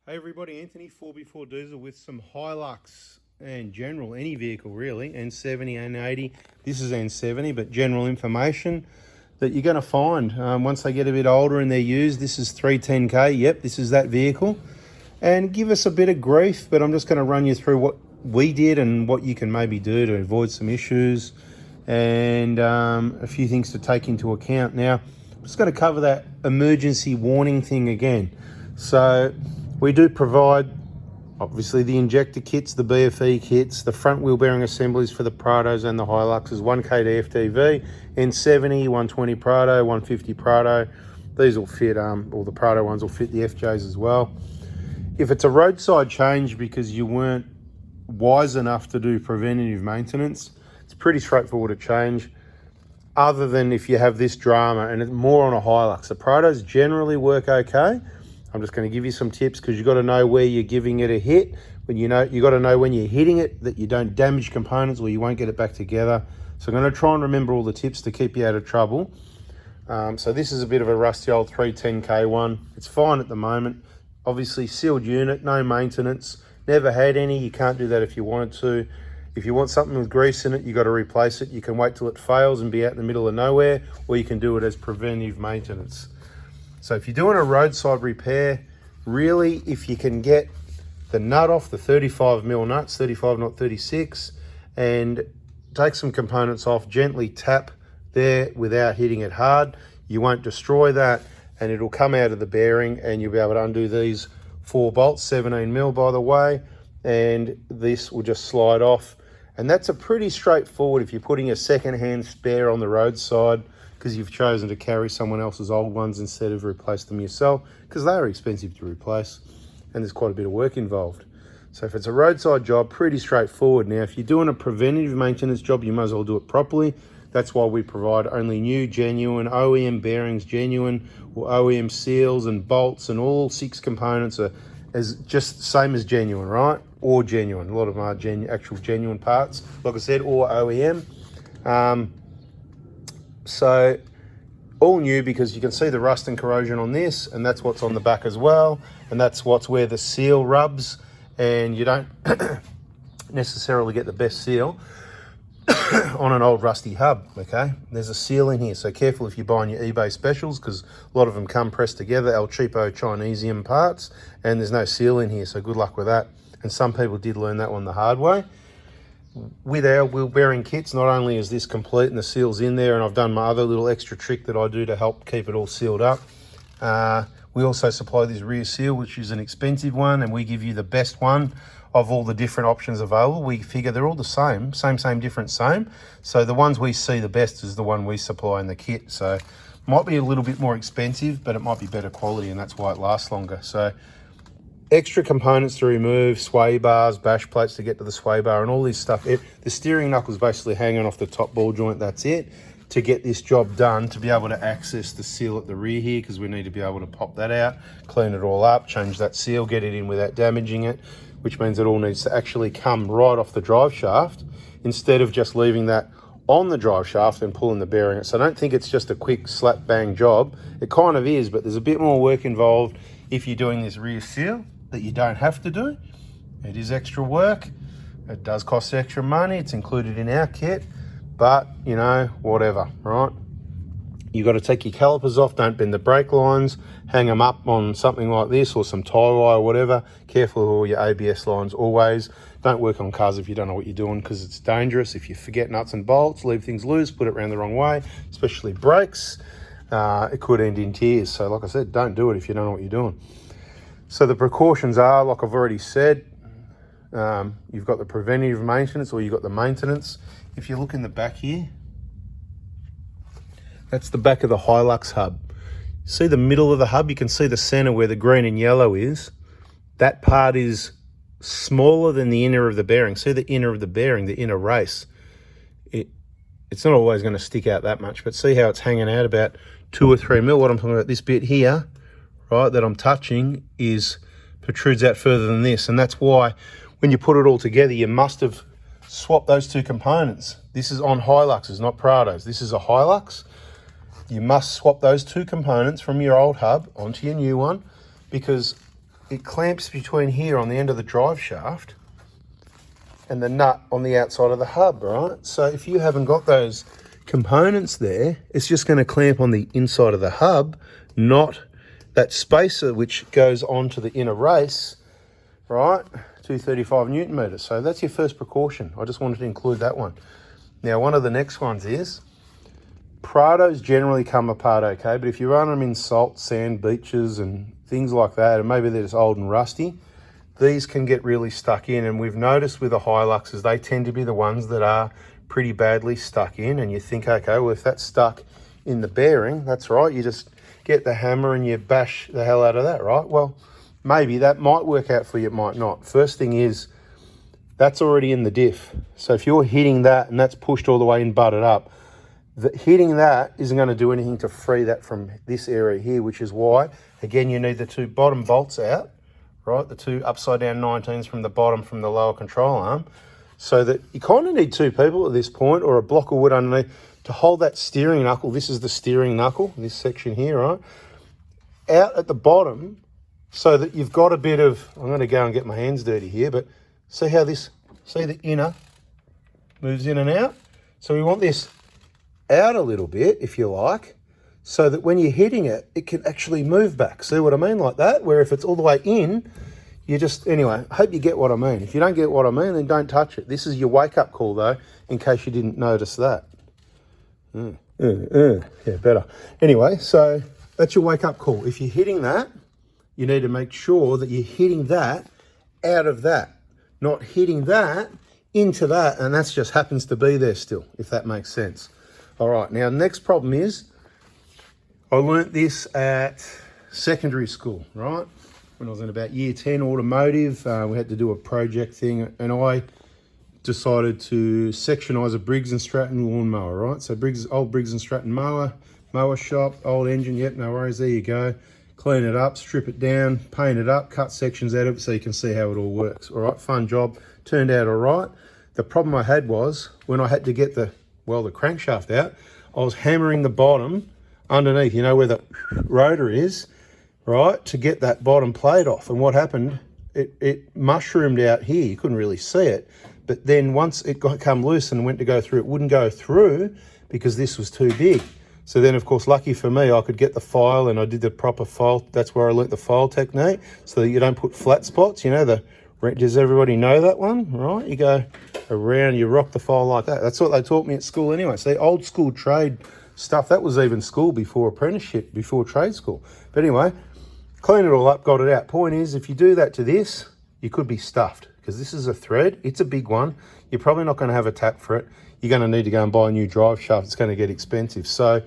Hey everybody, Anthony 4x4 Diesel with some Hilux and general, any vehicle really, N70, N80. This is N70, but general information that you're going to find once they get a bit older and they're used. This is 310K, yep, this is that vehicle. And give us a bit of grief, but I'm just going to run you through what we did and what you can maybe do to avoid some issues and a few things to take into account. Now, I'm just going to cover that emergency warning thing again. So we do provide, obviously, the injector kits, the BFE kits, the front wheel bearing assemblies for the Prados and the Hiluxes, 1K to FTV, N70, 120 Prado, 150 Prado. These will fit, all the Prado ones will fit the FJs as well. If it's a roadside change because you weren't wise enough to do preventative maintenance, it's pretty straightforward to change, other than if you have this drama, and it's more on a Hilux. The Prados generally work okay. I'm just going to give you some tips because you've got to know where you're giving it a hit. When you got to know when you're hitting it that you don't damage components or you won't get it back together. So I'm going to try and remember all the tips to keep you out of trouble. So this is a bit of a rusty old 310K one. It's fine at the moment. Obviously sealed unit, no maintenance, never had any. You can't do that if you wanted to. If you want something with grease in it, you got to replace it. You can wait till it fails and be out in the middle of nowhere, or you can do it as preventive maintenance. So if you're doing a roadside repair, really, if you can get the nut off, the 35mm nuts, 35 not 36, and take some components off, gently tap there without hitting it hard, you won't destroy that, and it'll come out of the bearing, and you'll be able to undo these 4 bolts, 17mm by the way, and this will just slide off. And that's a pretty straightforward if you're putting a second-hand spare on the roadside, because you've chosen to carry someone else's old ones instead of replace them yourself, because they are expensive to replace and there's quite a bit of work involved. So if it's a roadside job, pretty straightforward. Now, if you're doing a preventative maintenance job, you might as well do it properly. That's why we provide only new, genuine, OEM bearings, genuine, or OEM seals and bolts, and all 6 components are as just the same as genuine, right? Or genuine. A lot of them are actual genuine parts, like I said, or OEM. So all new, because you can see the rust and corrosion on this, and that's what's on the back as well, and that's what's where the seal rubs, and you don't necessarily get the best seal on an old rusty hub. Okay, there's a seal in here, so careful if you're buying your eBay specials, because a lot of them come pressed together, El Cheapo Chinesium parts, and there's no seal in here, so good luck with that. And some people did learn that one the hard way. With our wheel bearing kits, not only is this complete and the seal's in there, and I've done my other little extra trick that I do to help keep it all sealed up, we also supply this rear seal, which is an expensive one, and we give you the best one of all the different options available. We figure they're all the same, different, same. So the ones we see the best is the one we supply in the kit. So might be a little bit more expensive, but it might be better quality, and that's why it lasts longer. So extra components to remove, sway bars, bash plates to get to the sway bar, and all this stuff. The steering knuckle's basically hanging off the top ball joint, that's it, to get this job done, to be able to access the seal at the rear here, because we need to be able to pop that out, clean it all up, change that seal, get it in without damaging it, which means it all needs to actually come right off the drive shaft, instead of just leaving that on the drive shaft and pulling the bearing. So I don't think it's just a quick slap bang job. It kind of is, but there's a bit more work involved if you're doing this rear seal that you don't have to do. It is extra work. It does cost extra money. It's included in our kit, but you know, whatever, right? You got to take your calipers off. Don't bend the brake lines. Hang them up on something like this or some tie wire or whatever. Careful of all your ABS lines always. Don't work on cars if you don't know what you're doing, because it's dangerous. If you forget nuts and bolts, leave things loose, put it around the wrong way, especially brakes, it could end in tears. So like I said, don't do it if you don't know what you're doing. So the precautions are, like I've already said, you've got the preventative maintenance, or you've got the maintenance. If you look in the back here, that's the back of the Hilux hub. See the middle of the hub? You can see the center where the green and yellow is. That part is smaller than the inner of the bearing. See the inner of the bearing, the inner race. It's not always going to stick out that much, but see how it's hanging out about 2 or 3 mil. What I'm talking about, this bit here, right, that I'm touching, protrudes out further than this, and that's why when you put it all together, you must have swapped those 2 components. This is on Hiluxes, not Prados. This is a Hilux. You must swap those 2 components from your old hub onto your new one, because it clamps between here on the end of the drive shaft and the nut on the outside of the hub, right? So if you haven't got those components there, it's just going to clamp on the inside of the hub, not that spacer which goes onto the inner race, right? 235 Newton meters. So that's your first precaution. I just wanted to include that one. Now, one of the next ones is Prados generally come apart okay, but if you run them in salt, sand, beaches and things like that, and maybe they're just old and rusty, these can get really stuck in. And we've noticed with the Hiluxes, they tend to be the ones that are pretty badly stuck in. And you think, okay, well, if that's stuck in the bearing, that's right. You just get the hammer and you bash the hell out of that, right? Well, maybe that might work out for you, it might not. First thing is, that's already in the diff. So if you're hitting that and that's pushed all the way and butted up, hitting that isn't going to do anything to free that from this area here, which is why, again, you need the two bottom bolts out, right? The two upside down 19s from the bottom from the lower control arm, so that you kind of need two people at this point, or a block of wood underneath to hold that steering knuckle. This is the steering knuckle, this section here, right? Out at the bottom, so that you've got a bit of, I'm going to go and get my hands dirty here, but see how this, see the inner moves in and out? So we want this out a little bit, if you like, so that when you're hitting it, it can actually move back. See what I mean? Like that, where if it's all the way in, you just, anyway, I hope you get what I mean. If you don't get what I mean, then don't touch it. This is your wake-up call, though, in case you didn't notice that. Yeah, better. Anyway, so that's your wake-up call. If you're hitting that, you need to make sure that you're hitting that out of that, not hitting that into that, and that just happens to be there still, if that makes sense. All right, now the next problem is, I learnt this at secondary school, right? When I was in about year 10 automotive, we had to do a project thing, and I decided to sectionize a Briggs & Stratton lawnmower, right? So old Briggs & Stratton mower shop, old engine, yep, no worries, there you go. Clean it up, strip it down, paint it up, cut sections out of it so you can see how it all works. All right, fun job, turned out all right. The problem I had was when I had to get the crankshaft out, I was hammering the bottom underneath, you know, where the rotor is, right, to get that bottom plate off. And what happened, it mushroomed out here. You couldn't really see it. But then once it come loose and went to go through, it wouldn't go through because this was too big. So then, of course, lucky for me, I could get the file and I did the proper file. That's where I learnt the file technique, so that you don't put flat spots. You know, does everybody know that one, right? You go around, you rock the file like that. That's what they taught me at school anyway. So the old school trade stuff, that was even school before apprenticeship, before trade school. But anyway, clean it all up, got it out. Point is, if you do that to this, you could be stuffed, because this is a thread. It's a big one. You're probably not going to have a tap for it. You're going to need to go and buy a new drive shaft. It's going to get expensive. So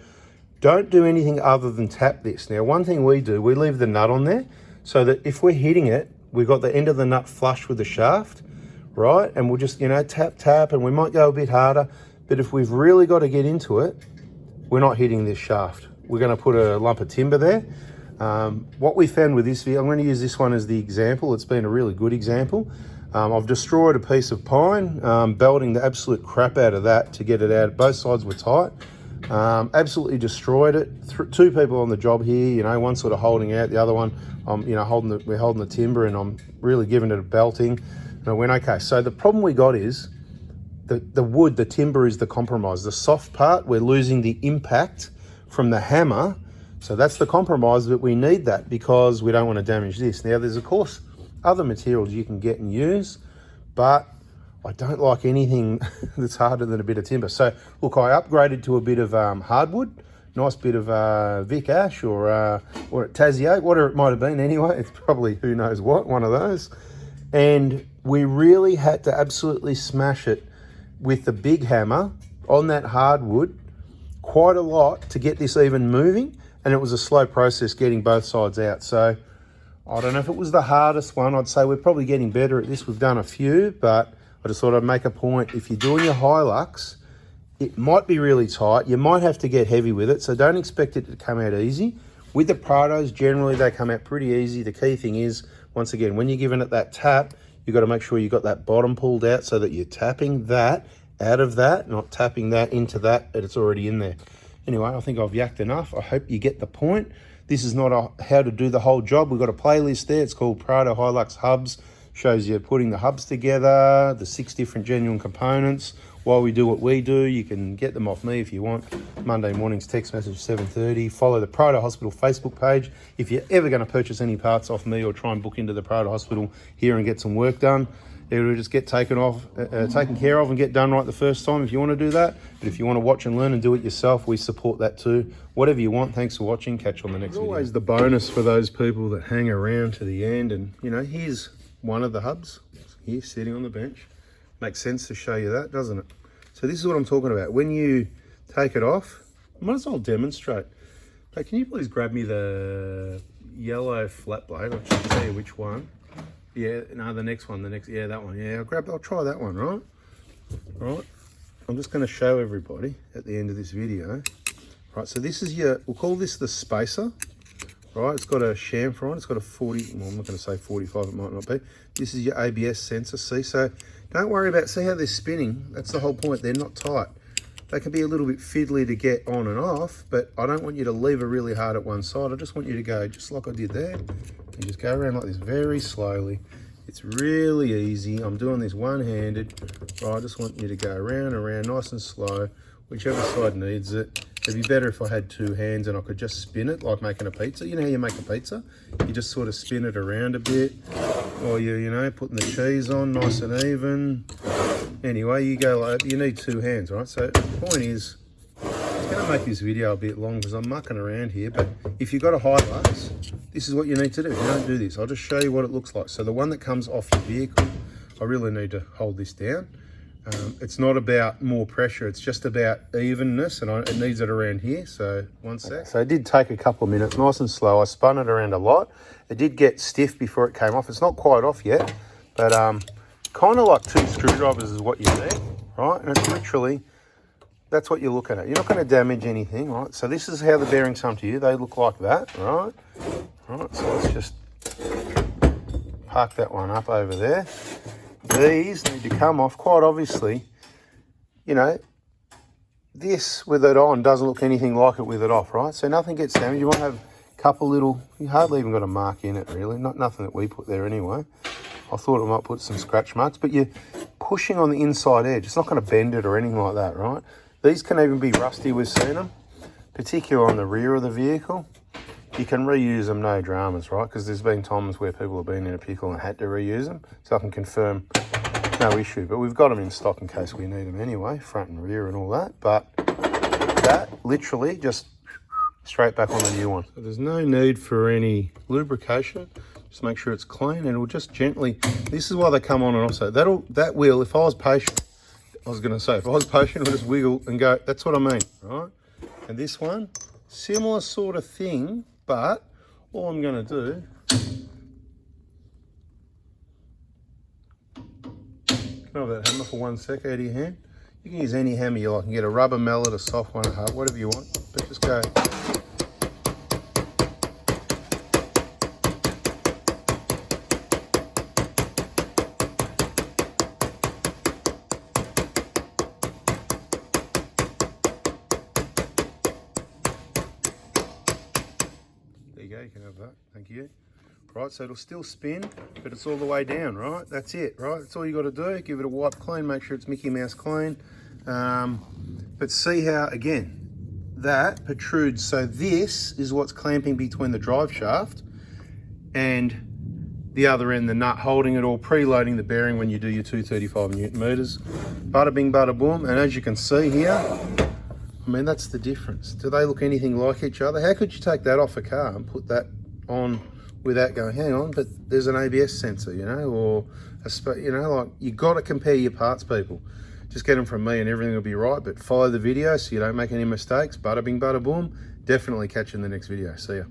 don't do anything other than tap this. Now, one thing we do, we leave the nut on there so that if we're hitting it, we've got the end of the nut flush with the shaft, right? And we'll just, you know, tap, tap, and we might go a bit harder. But if we've really got to get into it, we're not hitting this shaft. We're going to put a lump of timber there. What we found with this, I'm going to use this one as the example. It's been a really good example. I've destroyed a piece of pine, belting the absolute crap out of that to get it out. Both sides were tight. Absolutely destroyed it. Two people on the job here, you know, one sort of holding out, the other one, you know, we're holding the timber, and I'm really giving it a belting. And I went, okay. So the problem we got is the wood, the timber is the compromise. The soft part, we're losing the impact from the hammer. So that's the compromise, but we need that because we don't want to damage this. Now, there's, of course, other materials you can get and use, but I don't like anything that's harder than a bit of timber. So, look, I upgraded to a bit of hardwood, nice bit of Vic Ash or Tassie Oak, whatever it might have been anyway. It's probably who knows what, one of those. And we really had to absolutely smash it with the big hammer on that hardwood quite a lot to get this even moving. And it was a slow process getting both sides out. So I don't know if it was the hardest one. I'd say we're probably getting better at this. We've done a few, but I just thought I'd make a point. If you're doing your Hilux, it might be really tight. You might have to get heavy with it, so don't expect it to come out easy. With the Prados, generally they come out pretty easy. The key thing is, once again, when you're giving it that tap, you've got to make sure you've got that bottom pulled out so that you're tapping that out of that, not tapping that into that, and it's already in there. Anyway, I think I've yacked enough. I hope you get the point. This is not a how to do the whole job. We've got a playlist there. It's called Prado Hilux Hubs. Shows you putting the hubs together, the 6 different genuine components. While we do what we do, you can get them off me if you want. Monday mornings, text message 7:30. Follow the Prado Hospital Facebook page. If you're ever going to purchase any parts off me or try and book into the Prado Hospital here and get some work done, it'll just get taken care of and get done right the first time if you want to do that. But if you want to watch and learn and do it yourself, we support that too. Whatever you want. Thanks for watching. Catch you on the next video. Always the bonus for those people that hang around to the end. And, you know, here's one of the hubs here sitting on the bench. Makes sense to show you that, doesn't it? So this is what I'm talking about. When you take it off, I might as well demonstrate. Hey, can you please grab me the yellow flat blade? I'll just tell you which one. Yeah, no, the next one, yeah, that one. Yeah, I'll try that one, right? Right. I'm just going to show everybody at the end of this video. Right, so this is we'll call this the spacer. Right, it's got a chamfer on, it's got a 40, well, I'm not going to say 45, it might not be. This is your ABS sensor, see? So don't worry about, see how they're spinning? That's the whole point, they're not tight. They can be a little bit fiddly to get on and off, but I don't want you to lever really hard at one side. I just want you to go just like I did there, and just go around like this very slowly. It's really easy. I'm doing this one-handed. Right, I just want you to go around, nice and slow, whichever side needs it. It'd be better if I had two hands and I could just spin it like making a pizza. You know how you make a pizza? You just sort of spin it around a bit while you're, you know, putting the cheese on nice and even. Anyway, you go like, you need two hands, right? So the point is, it's going to make this video a bit long because I'm mucking around here, but if you've got a Hilux, this is what you need to do. You don't do this. I'll just show you what it looks like. So the one that comes off your vehicle, I really need to hold this down. It's not about more pressure, it's just about evenness, and it needs it around here. So one sec. Okay, so it did take a couple of minutes, nice and slow. I spun it around a lot. It did get stiff before it came off. It's not quite off yet, but kind of like 2 screwdrivers is what you need, right? And it's literally, that's what you're looking at. You're not going to damage anything, right? So this is how the bearings come to you. They look like that, right? Right, so let's just park that one up over there. These need to come off, quite obviously. You know, this with it on doesn't look anything like it with it off, right? So nothing gets damaged. You might have a couple little, you hardly even got a mark in it really, nothing that we put there anyway. I thought I might put some scratch marks, but you're pushing on the inside edge. It's not going to bend it or anything like that, right? These can even be rusty, we've seen them, particularly on the rear of the vehicle. You can reuse them, no dramas, right? Because there's been times where people have been in a pickle and had to reuse them. So I can confirm, no issue. But we've got them in stock in case we need them anyway, front and rear and all that. But that, literally, just straight back on the new one. So there's no need for any lubrication. Just make sure it's clean, and it'll just gently, this is why they come on and off. So that wheel, if I was patient, I was going to say, if I was patient, it'll just wiggle and go. That's what I mean, right? And this one, similar sort of thing. But all I'm going to do, can I have that hammer for 1 sec out of your hand? You can use any hammer you like. You can get a rubber mallet, a soft one, a hard, whatever you want. But just go. You can have that, thank you. Right, so it'll still spin, but it's all the way down, right? That's it, right? That's all you got to do. Give it a wipe clean, make sure it's Mickey Mouse clean. But see how, again, that protrudes. So this is what's clamping between the drive shaft and the other end, the nut holding it all, preloading the bearing when you do your 235 Newton meters. Bada bing, bada boom. And as you can see here, I mean, that's the difference. Do they look anything like each other? How could you take that off a car and put that on without going, hang on, but there's an ABS sensor, you know, or, you know, like, you got to compare your parts, people. Just get them from me and everything will be right, but follow the video so you don't make any mistakes. Bada bing, bada boom. Definitely catch you in the next video. See ya.